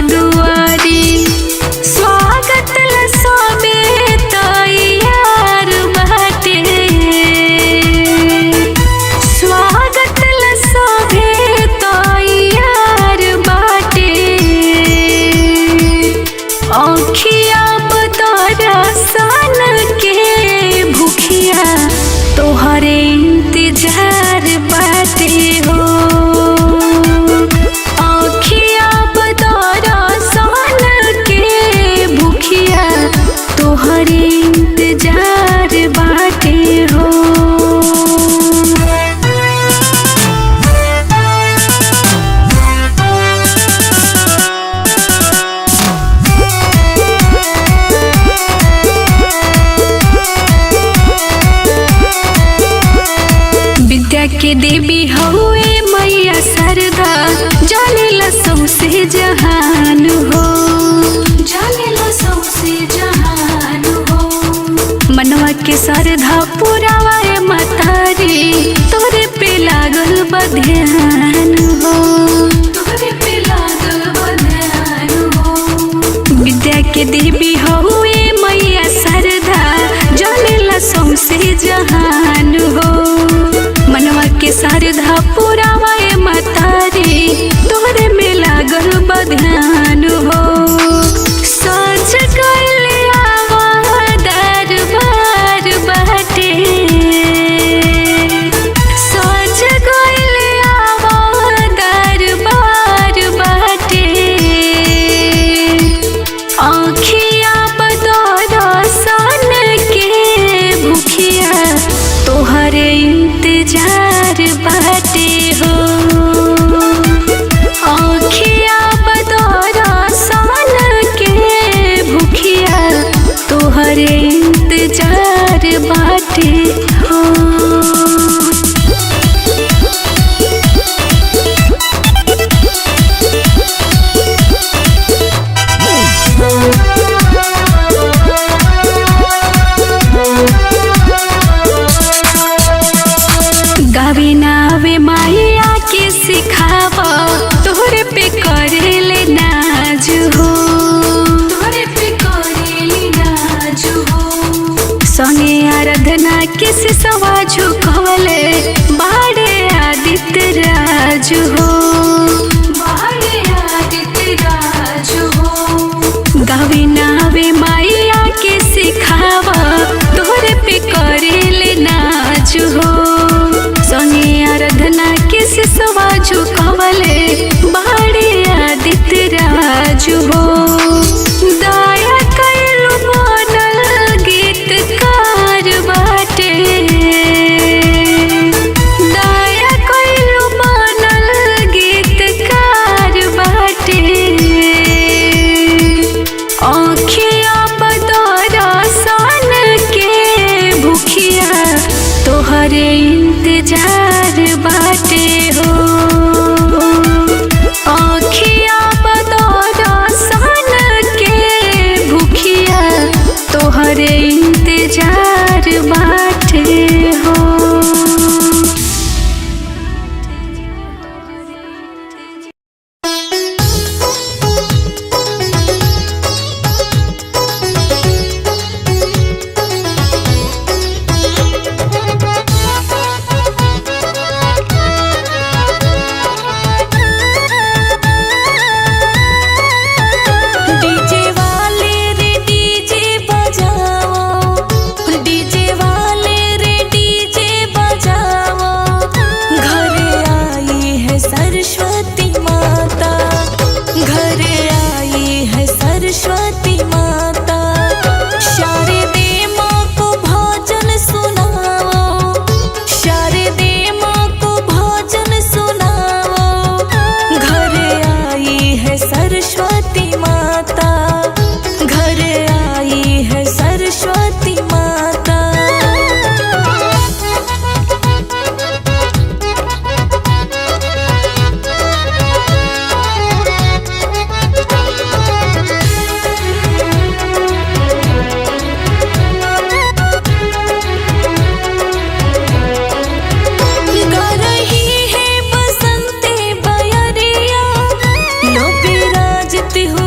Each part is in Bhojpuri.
दुआरी स्वागत लसोबे तैयार बाटे स्वागत लसोबे तैयार बाटे औखिया बदरसन के भूखिया तोहरे इंतजार बाटे हो औखिया बदरसन के भूखिया तोहरे इंतजार बाटे हो। विद्या के देवी हुए मैया शारदा जानेला सौसे जहान हो जानेला सौसे जहान हो मनवा के श्रद्धा पुरावाए मतारी तोरे पे लागल बध्यान हो तोरे पे लागल बध्यान हो विद्या के देवी हुए मैया शारदा जानेला सौसे जहान हो मनवा के शारदा पुरावाए मतारी तोहरे में लागल बध्यान हो सज गइल आवा दरबार बाटे सज गइल आवा दरबार बाटे आँखिया बदरसन के भूखिया तोहरे इंतजार बाटे हो आँखिया बदरसन के भूखिया तोहरे इंतजार बाटे हो। गावे नावे माया के सिखावा तोहरे पे करेले नाज हो तोहरे पे करेले नाज हो संगे आराधना के सिसवा झुकवले बाड़े आदित्य राज हो बाड़े आदित्य राज हो गावे नावे माया के सिखावा तोहरे पे करेले नाज हो संगे आराधना के सिसवा झुकवले बाड़े आदित्य राज हो दया कैलु बनल गीतकार बाटे दया कैलु बनल गीतकार बाटे आँखिया बदरसन के भूखिया तोहरे इंतजार बाटे हो आँखिया बदरसन के भूखिया तोहरे इंतजार बाटे हो। करती हूँ।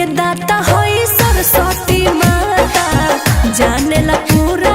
के दाता होई सरस्वती माता, जाने ला पूरा